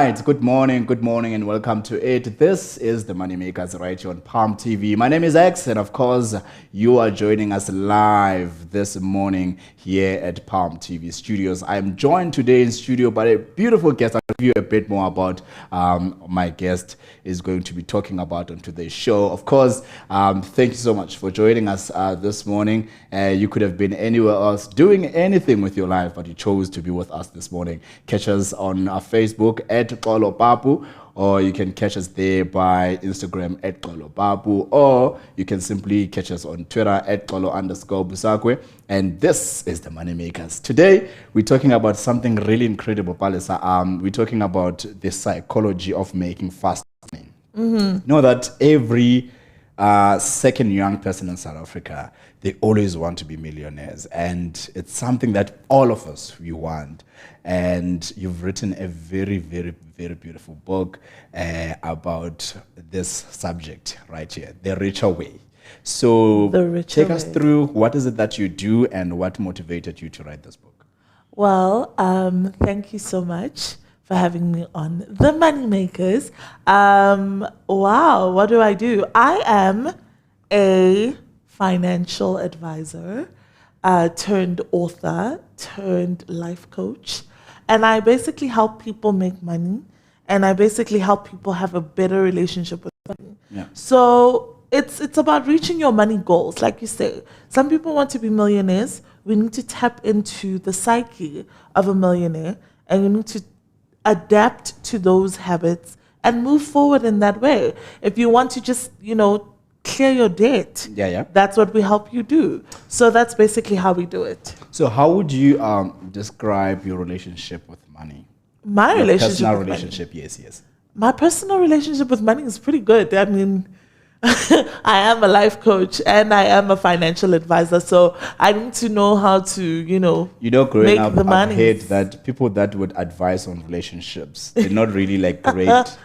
right, good morning, and welcome to it. This is the Moneymakers right here on Palm TV. My name is X, and of course, you are joining us live this morning here at Palm TV Studios. I am joined today in studio by a beautiful guest. I'll give you a bit more about my guest is going to be talking about on today's show. Of course, thank you so much for joining us this morning. You could have been anywhere else doing anything with your life, but you chose to be with us this morning. Catch us on Facebook at Xolo Papu, or you can catch us there by Instagram at Xolo Papu, or you can simply catch us on Twitter at Xolo_Busakwe. And this is the Moneymakers. Today, we're talking about something really incredible, Palesa. We're talking about the psychology of making fast money. You know that every second young person in South Africa, they always want to be millionaires, and it's something that all of us we want. And you've written a very, very, very beautiful book about this subject right here, The Richer Way. So take us through, what is it that you do and what motivated you to write this book? Well, thank you so much for having me on The Moneymakers. Wow, what do? I am a financial advisor, turned author, turned life coach. And I basically help people make money. And I basically help people have a better relationship with money. Yeah. So it's about reaching your money goals. Like you say, some people want to be millionaires. We need to tap into the psyche of a millionaire, and you need to adapt to those habits and move forward in that way. If you want to just, clear your debt, that's what we help you do. So that's basically how we do it. So how would you describe your relationship with money? My your relationship personal with relationship, money. yes. My personal relationship with money is pretty good. I mean, I am a life coach and I am a financial advisor, so I need to know how to, Growing make up, the money. I've heard that people that would advise on relationships, they're not really great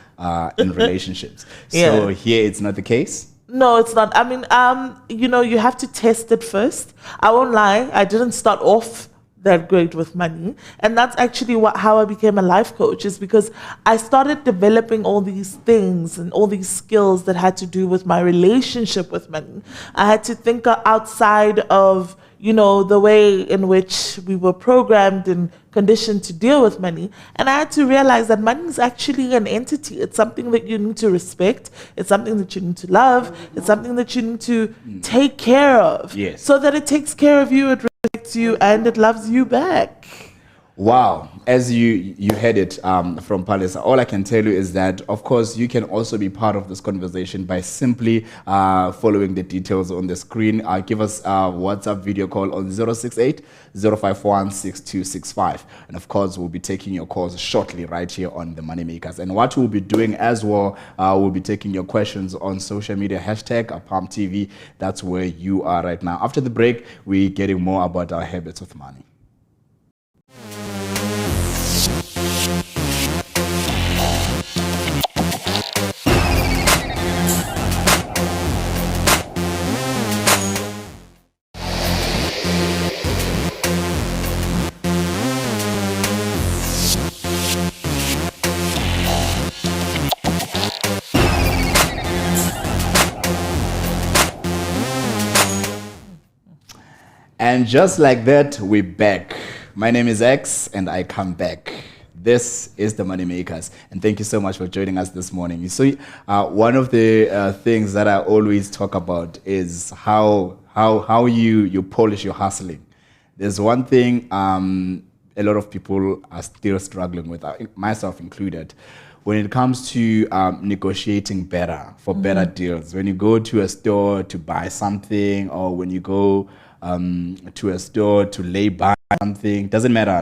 in relationships. So here it's not the case? No, it's not. I mean, you have to test it first. I won't lie. I didn't start off that great with money. And that's actually how I became a life coach, is because I started developing all these things and all these skills that had to do with my relationship with money. I had to think outside of, the way in which we were programmed and conditioned to deal with money. And I had to realize that money is actually an entity. It's something that you need to respect. It's something that you need to love. It's something that you need to take care of. Yes. So that it takes care of you, it respects you, and it loves you back. Wow. As you heard it from Palesa, all I can tell you is that, of course, you can also be part of this conversation by simply following the details on the screen. Give us a WhatsApp video call on 068-051-6265. And, of course, we'll be taking your calls shortly right here on The Moneymakers. And what we'll be doing as well, we'll be taking your questions on social media, #PalmTV. That's where you are right now. After the break, we're getting more about our habits with money. And just like that, we're back. My name is X, and I come back. This is the Moneymakers, and thank you so much for joining us this morning. You see, one of the things that I always talk about is how you polish your hustling. There's one thing a lot of people are still struggling with, myself included, when it comes to negotiating better for better deals. When you go to a store to buy something, or when you go to a store to lay by something, doesn't matter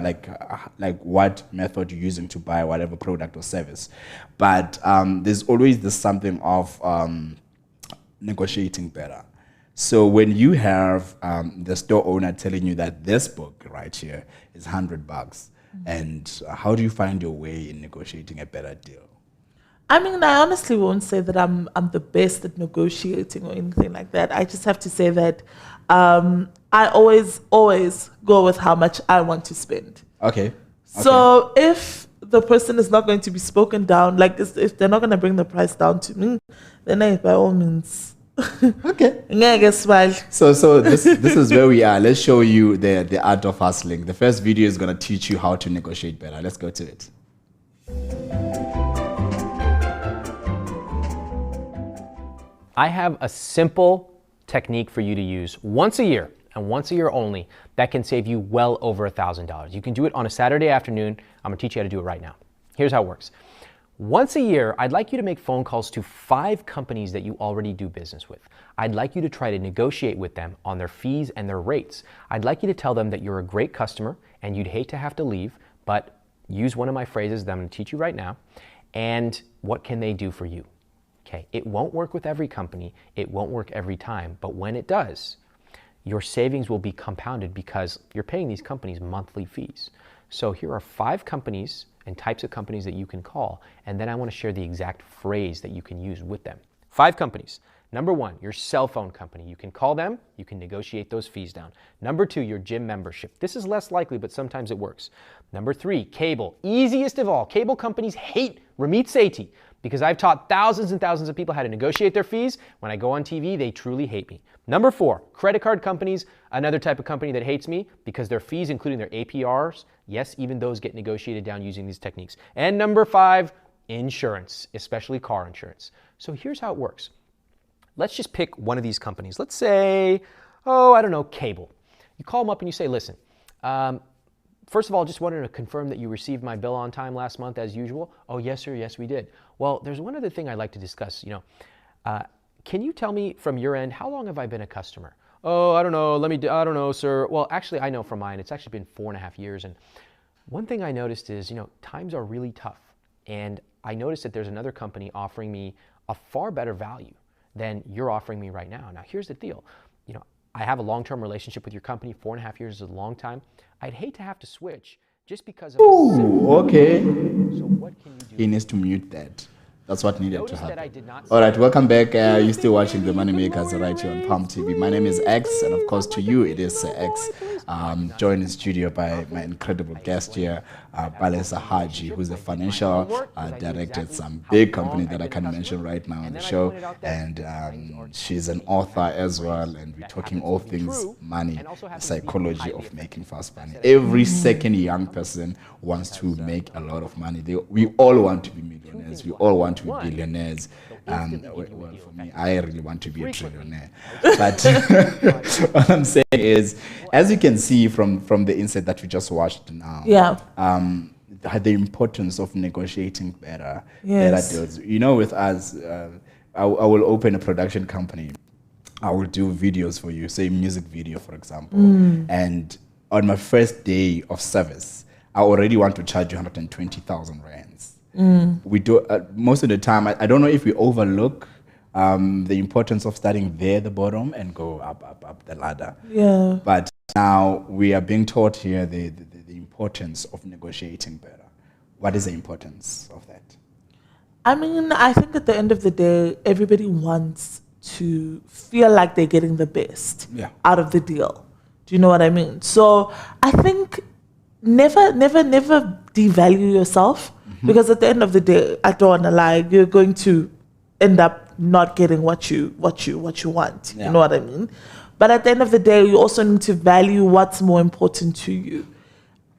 like what method you're using to buy whatever product or service, but there's always this something of negotiating better. So when you have the store owner telling you that this book right here is $100, and how do you find your way in negotiating a better deal? I mean, I honestly won't say that I'm the best at negotiating or anything like that. I just have to say that I always go with how much I want to spend. Okay. So if the person is not going to be spoken down. Like if they're not going to bring the price down to me, then by all means. Okay. Yeah, I guess well. So this is where we are. Let's show you the art of hustling. The first video is going to teach you how to negotiate better. Let's go to it. I have a simple technique for you to use once a year, and once a year only, that can save you well over $1,000. You can do it on a Saturday afternoon. I'm gonna teach you how to do it right now. Here's how it works. Once a year, I'd like you to make phone calls to 5 companies that you already do business with. I'd like you to try to negotiate with them on their fees and their rates. I'd like you to tell them that you're a great customer and you'd hate to have to leave, but use one of my phrases that I'm gonna teach you right now, and what can they do for you? Okay, it won't work with every company, it won't work every time, but when it does, your savings will be compounded because you're paying these companies monthly fees. So here are 5 companies and types of companies that you can call, and then I want to share the exact phrase that you can use with them. 5 companies. Number 1, your cell phone company. You can call them, you can negotiate those fees down. Number 2, your gym membership. This is less likely, but sometimes it works. Number 3, cable. Easiest of all, cable companies hate Ramit Sethi because I've taught thousands and thousands of people how to negotiate their fees. When I go on TV, they truly hate me. Number 4, credit card companies, another type of company that hates me because their fees, including their APRs, yes, even those get negotiated down using these techniques. And number 5, insurance, especially car insurance. So here's how it works. Let's just pick one of these companies. Let's say, I don't know, cable. You call them up and you say, listen, first of all, just wanted to confirm that you received my bill on time last month as usual. Oh, yes, sir, yes, we did. Well, there's one other thing I'd like to discuss. Can you tell me from your end, how long have I been a customer? Oh, I don't know, I don't know, sir. Well, actually, I know from mine, it's actually been 4.5 years. And one thing I noticed is, times are really tough. And I noticed that there's another company offering me a far better value than you're offering me right now. Now, here's the deal. I have a long-term relationship with your company. 4.5 years is a long time. I'd hate to have to switch just because of okay. So what can you do? He needs to mute that. That's what needed Notice to happen. that I did not All right, welcome back. You're still watching The Moneymakers right here on Palm TV. My name is X, and of course to you it is X. Joined in studio by my incredible guest here, Palesa Haji, who's a financial director at some big company that I can't mention right now on the show. And she's an author as well, and we're talking all things money, the psychology of making fast money. Every second young person wants to make a lot of money. We all want to be millionaires. We all want to be billionaires. Well, for me, I really want to be a trillionaire. But what I'm saying is, as you can see from the insight that we just watched now, the importance of negotiating better deals. With us, I will open a production company. I will do videos for you, say music video, for example. And on my first day of service, I already want to charge you 120,000 rands. We do most of the time. I don't know if we overlook the importance of starting there, the bottom, and go up the ladder. Yeah. But now we are being taught here the importance of negotiating better. What is the importance of that? I mean, I think at the end of the day, everybody wants to feel like they're getting the best out of the deal. Do you know what I mean? So I think never devalue yourself. Because at the end of the day, I don't want to lie, you're going to end up not getting what you want. You know what I mean? But at the end of the day, you also need to value what's more important to you.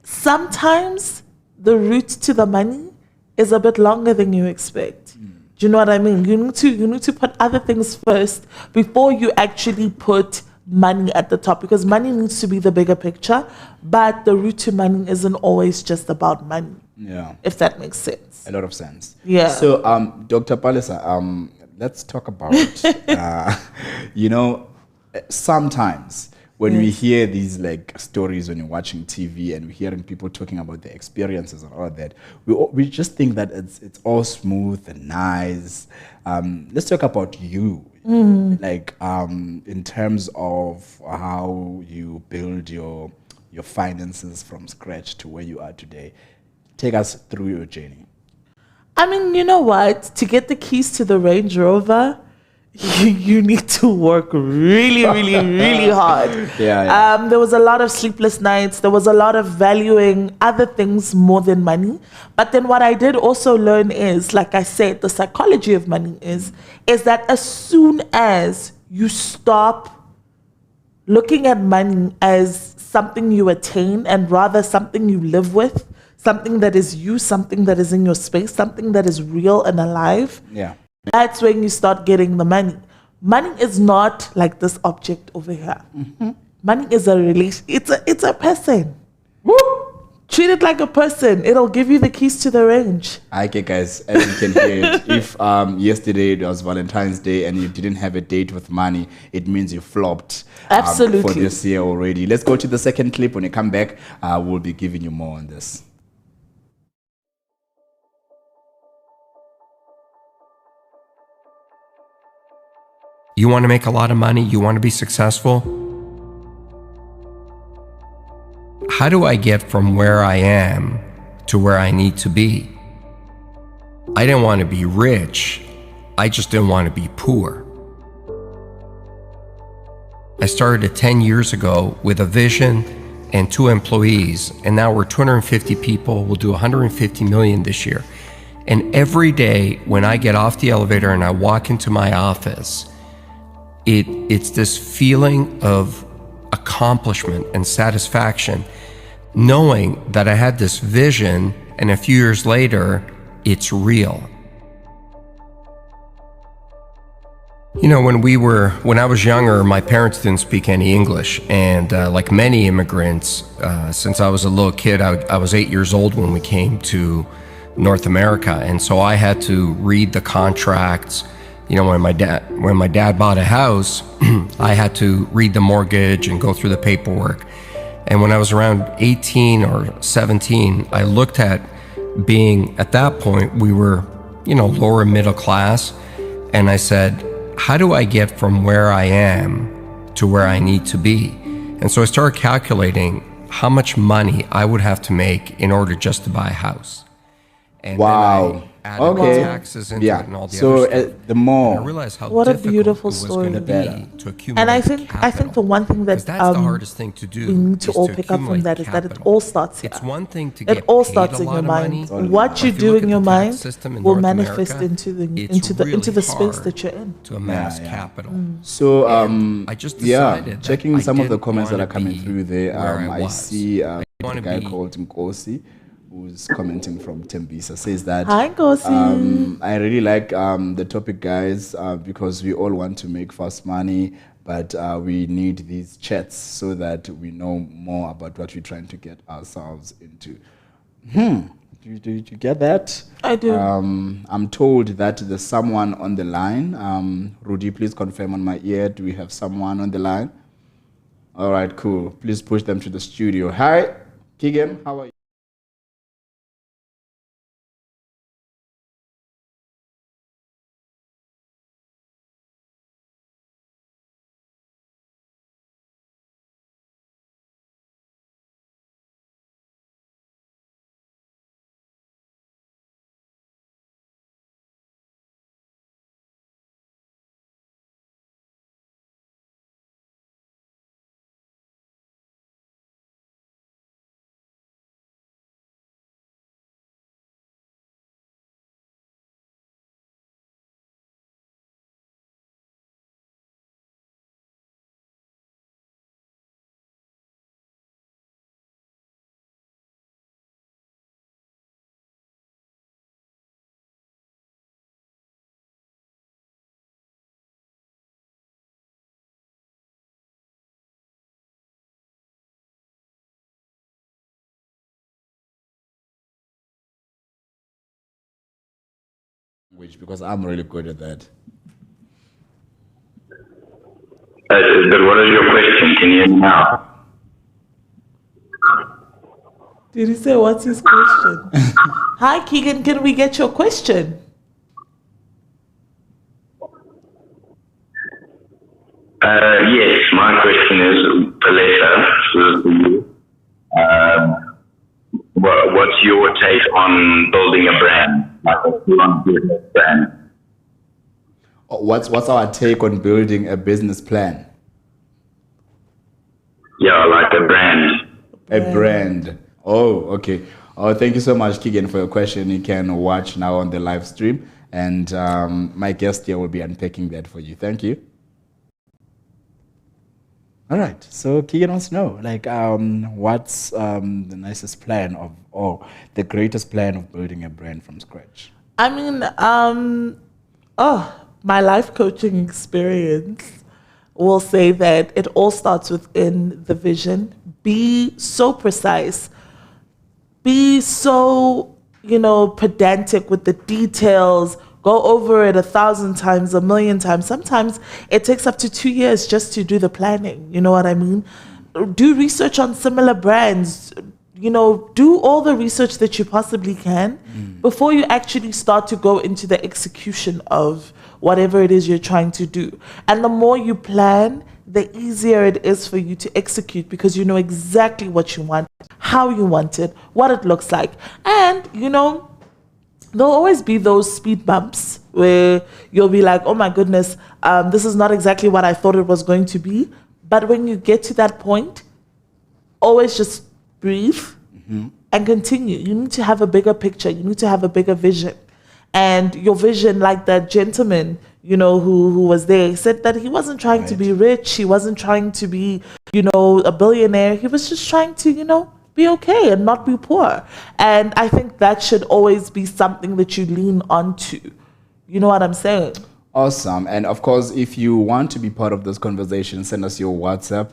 Sometimes the route to the money is a bit longer than you expect. Do you know what I mean? You need to put other things first before you actually put money at the top, because money needs to be the bigger picture, but the route to money isn't always just about money. Yeah. If that makes sense. A lot of sense. Yeah. So, Dr. Palesa, let's talk about, sometimes when we hear these stories when you're watching TV and we're hearing people talking about their experiences and all that, we just think that it's all smooth and nice. Let's talk about you. In terms of how you build your finances from scratch to where you are today. Take us through your journey. I mean, you know what? To get the keys to the Range Rover, you need to work really, really, really hard. There was a lot of sleepless nights. There was a lot of valuing other things more than money. But then what I did also learn is, like I said, the psychology of money is that as soon as you stop looking at money as something you attain and rather something you live with, something that is you, something that is in your space, something that is real and alive. That's when you start getting the money. Money is not like this object over here. Money is a relation. It's a person. Woo! Treat it like a person. It'll give you the keys to the range. Okay, guys, as you can hear it, if yesterday it was Valentine's Day and you didn't have a date with money, it means you flopped. Absolutely. For this year already. Let's go to the second clip. When you come back, we'll be giving you more on this. You want to make a lot of money? You want to be successful? How do I get from where I am to where I need to be? I didn't want to be rich. I just didn't want to be poor. I started 10 years ago with a vision and 2 employees, and now we're 250 people. We'll do 150 million this year. And every day when I get off the elevator and I walk into my office, it's this feeling of accomplishment and satisfaction, knowing that I had this vision and a few years later, it's real. You know, when I was younger, my parents didn't speak any English. And like many immigrants, since I was a little kid, I was 8 years old when we came to North America. And so I had to read the contracts. You know, when my dad bought a house, I had to read the mortgage and go through the paperwork. And when I was around 18 or 17, I looked at being, at that point, we were, lower middle class. And I said, how do I get from where I am to where I need to be? And so I started calculating how much money I would have to make in order just to buy a house. And wow. Okay. Taxes into it and all the other stuff. The more, and I realized how what a difficult beautiful it was story. going to be to accumulate And I think the one thing that that's the hardest thing to do. we need to all pick up from that is that it all starts here. It's one thing to get it all paid starts a in lot your of mind. money. What you If do look in at your the mind tax system in will North manifest America, into the space that you're in. to amass capital. So I just decided checking that some I of the didn't comments that are wanna coming be through there. where I I was. see a wanna guy be- called Nkosi who's commenting from Tembisa, says that Hi, Nkosi. I really like the topic, guys, because we all want to make fast money, but we need these chats so that we know more about what we're trying to get ourselves into. Do you get that? I do. I'm told that there's someone on the line. Rudy, please confirm on my ear. Do we have someone on the line? All right, cool. Please push them to the studio. Hi, Keegan, how are you? Because I'm really good at that. But what is your question? Can you hear me now? Did he say what's his question? Hi, Keegan. Can we get your question? Yes, my question is, Palesa, so for you. What's your take on building a brand, like a business brand? What's our take on building a business plan? Yeah, like a brand. A brand. Oh, okay. Oh, thank you so much, Keegan, for your question. You can watch now on the live stream, and my guest here will be unpacking that for you. Thank you. All right. So Keegan wants to know, like, what's the nicest plan of, or the greatest plan of building a brand from scratch? I mean, my life coaching experience will say that it all starts within the vision. Be so precise. Be so, pedantic with the details. Go over it 1,000 times, 1,000,000 times. Sometimes it takes up to 2 years just to do the planning. You know what I mean? Do research on similar brands. Do all the research that you possibly can before you actually start to go into the execution of whatever it is you're trying to do. And the more you plan, the easier it is for you to execute, because you know exactly what you want, how you want it, what it looks like. And, there'll always be those speed bumps where you'll be like, oh my goodness, this is not exactly what I thought it was going to be. But when you get to that point, always just breathe and continue. You need to have a bigger picture. You need to have a bigger vision. And your vision, like that gentleman, who was there, he said that he wasn't trying to be rich. He wasn't trying to be, a billionaire. He was just trying to, be okay and not be poor. And I think that should always be something that you lean onto. You know what I'm saying? Awesome. And of course, if you want to be part of this conversation, send us your WhatsApp.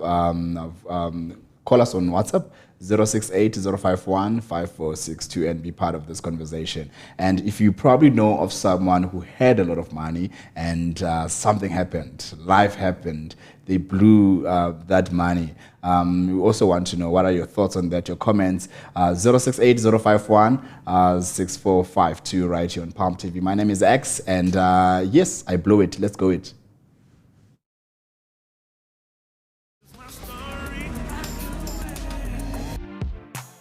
Call us on WhatsApp, 068-051-5462, and be part of this conversation. And if you probably know of someone who had a lot of money and something happened, life happened, they blew that money. We also want to know, what are your thoughts on that, your comments. 068-051-6452 right here on Palm TV. My name is X, and yes, I blew it. Let's go it.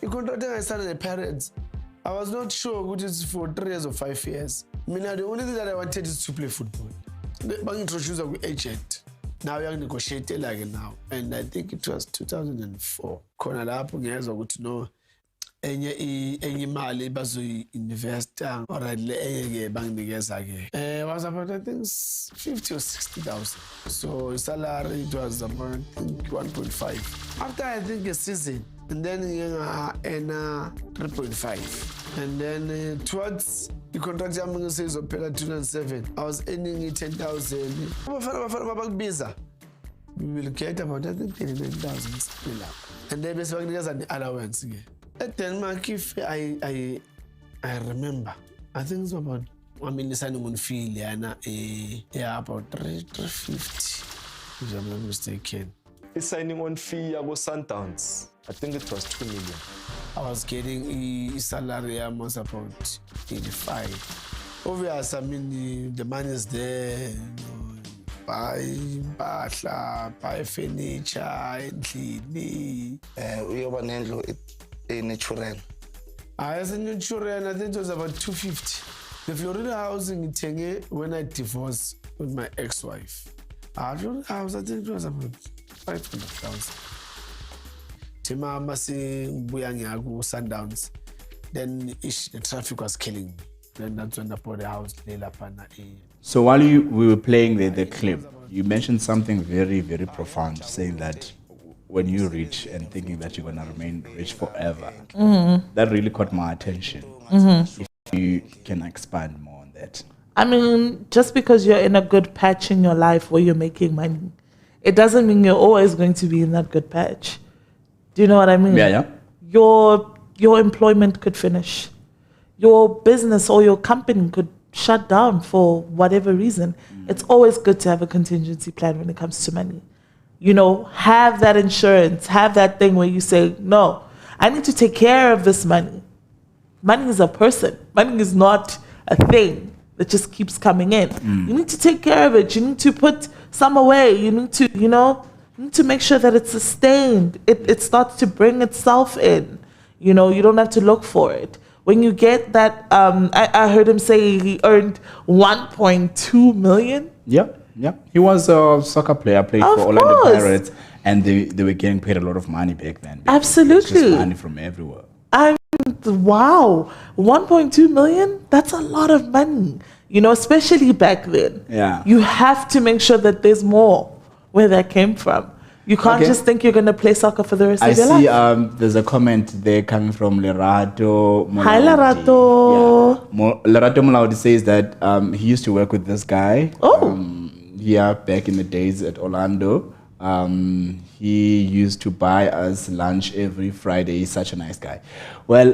The contract I started the parents, I was not sure which is for 3 years or 5 years. The only thing that I wanted is to play football. Bang introduced an agent. Now we are negotiating like now. And I think it was 2004. Khona lapho ngiyezwa ukuthi no enye imali bazoyi-investa or le enye banginikeza ke. Was about I think 50 or 60,000. So salary it was about I think 1.5. After I think a season, and then ena 3.5. And then towards the contract yami says opera 2007, I was earning 10,000. We will get about I think 29,000. And then basically there's an allowance again. At Denmark, if I remember, I think it's about signing on fee about 350, if I'm not mistaken. The signing on fee I was Sundowns. I think it was 2 million. I was getting a salary almost about 85. Obviously, I mean, the money is there. Buy furniture, endlini. Uyoba nendlu natural. As a natural, I think it was about 250. The Florida housing it when I divorced with my ex-wife. Florida house, I think it was about 500,000. Mama saying Sundowns, then the traffic was killing me. Then that's when I bought the house. So while we were playing the clip, you mentioned something very, very profound, saying that when you're rich and thinking that you're going to remain rich forever. That really caught my attention. If you can expand more on that. I mean, just because you're in a good patch in your life where you're making money, it doesn't mean you're always going to be in that good patch. Do you know what I mean? Yeah. Your employment could finish. Your business or your company could shut down for whatever reason. It's always good to have a contingency plan when it comes to money. Have that insurance, have that thing where you say, no, I need to take care of this money. Money is a person. Money is not a thing that just keeps coming in. You need to take care of it. You need to put some away. You need to, you need to make sure that it's sustained. It starts to bring itself in. You don't have to look for it. When you get that, I heard him say he earned 1.2 million Yeah, yeah. He was a soccer player, played Of for Orlando course. Pirates, and they were getting paid a lot of money back then. because Absolutely. it was just money from everywhere. Wow, 1.2 million? That's a lot of money, especially back then. Yeah. You have to make sure that there's more where that came from. You can't Okay. just think you're going to play soccer for the rest I of your see life. there's a comment there coming from Lerato Molaudi. Hi, Lerato. Yeah. Lerato Molaudi says that he used to work with this guy. Oh. Yeah, back in the days at Orlando. He used to buy us lunch every Friday. He's such a nice guy. Well,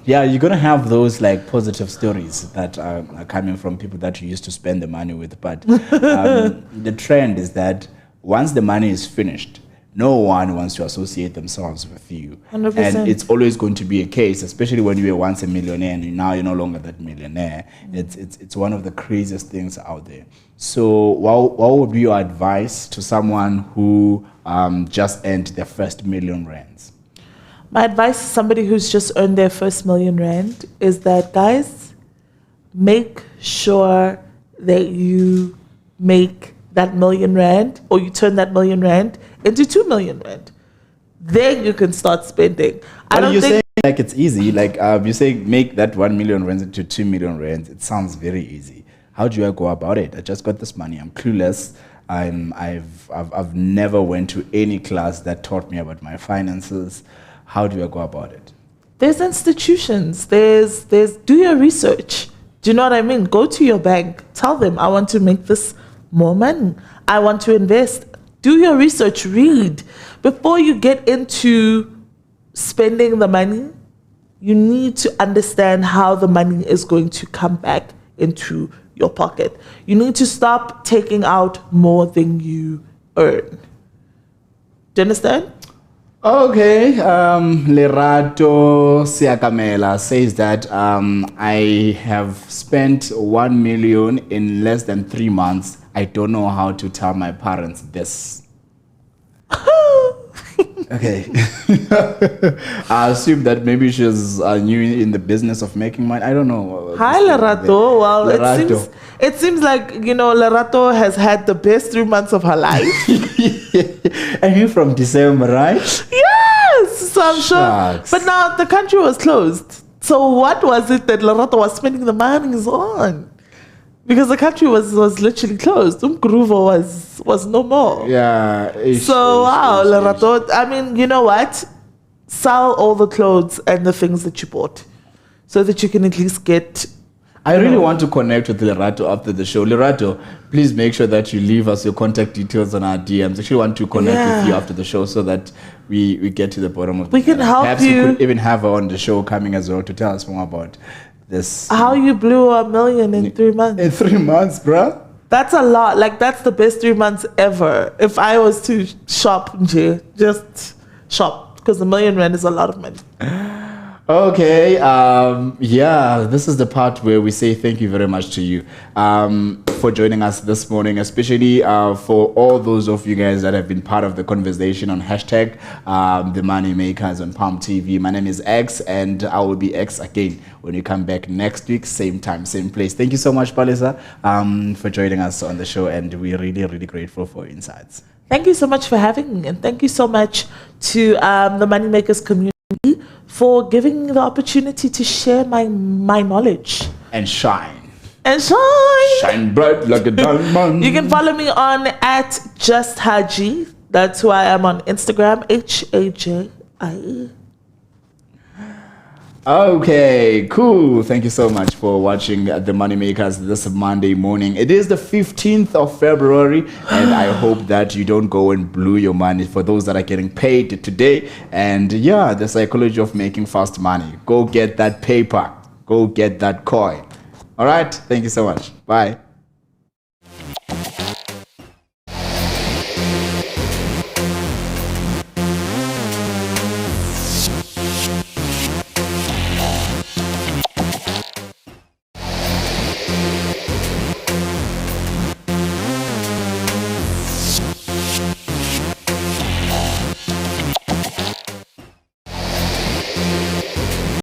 yeah, you're going to have those like positive stories that are coming from people that you used to spend the money with. But the trend is that once the money is finished, no one wants to associate themselves with you. 100%. And it's always going to be a case, especially when you were once a millionaire and now you're no longer that millionaire. It's one of the craziest things out there. So what would be your advice to someone who just earned their first million rands? My advice to somebody who's just earned their first million rand is that, guys, make sure that you make that million rand, or you turn that million rand into 2 million rand. Then you can start spending. I But don't you're think saying like it's easy. Like you say make that 1 million rands into 2 million rands. It sounds very easy. How do I go about it? I just got this money. I'm clueless. I've never went to any class that taught me about my finances. How do I go about it? there's institutions. There's do your research. Do you know what I mean? Go to your bank. Tell them, I want to make this more money. I want to invest. Do your research. Read. Before you get into spending the money, you need to understand how the money is going to come back into your pocket. You need to stop taking out more than you earn. Do you understand? Okay, Lerato Siakamela says that I have spent 1 million in less than 3 months. I don't know how to tell my parents this. Okay. I assume that maybe she's new in the business of making money. I don't know. Hi, Lerato. Well, Lerato. it seems like, Lerato has had the best 3 months of her life. And you from December, right? Yes! So I'm sure. Shucks. But now the country was closed. So what was it that Lerato was spending the monies on? Because the country was literally closed. Umgruvo was no more. Yeah. So wow, Lerato. I mean, you know what? Sell all the clothes and the things that you bought, so that you can at least get. I really want to connect with Lerato after the show. Lerato, please make sure that you leave us your contact details on our DMs. I actually want to connect with you after the show so that we get to the bottom of it. We can help Perhaps you. we could even have her on the show coming as well to tell us more about this. How you blew $1 million in 3 months? In 3 months, bruh. That's a lot. Like, that's the best 3 months ever. If I was to shop, just shop, because R1 million is a lot of money. Okay, yeah, this is the part where we say thank you very much to you for joining us this morning, especially for all those of you guys that have been part of the conversation on hashtag the Money Makers on Palm TV. My name is X, and I will be X again when we come back next week, same time, same place. Thank you so much, Palesa, for joining us on the show, and we're really, really grateful for your insights. Thank you so much for having me, and thank you so much to the Moneymakers community for giving me the opportunity to share my knowledge. And shine. And shine! Shine bright like a diamond. You can follow me on @JustHaji. That's who I am on Instagram, HAJIE. Okay, cool. Thank you so much for watching The Moneymakers this Monday morning. It is the 15th of February, and I hope that you don't go and blow your money for those that are getting paid today. And yeah, the psychology of making fast money. Go get that paper. Go get that coin. All right. Thank you so much. Bye.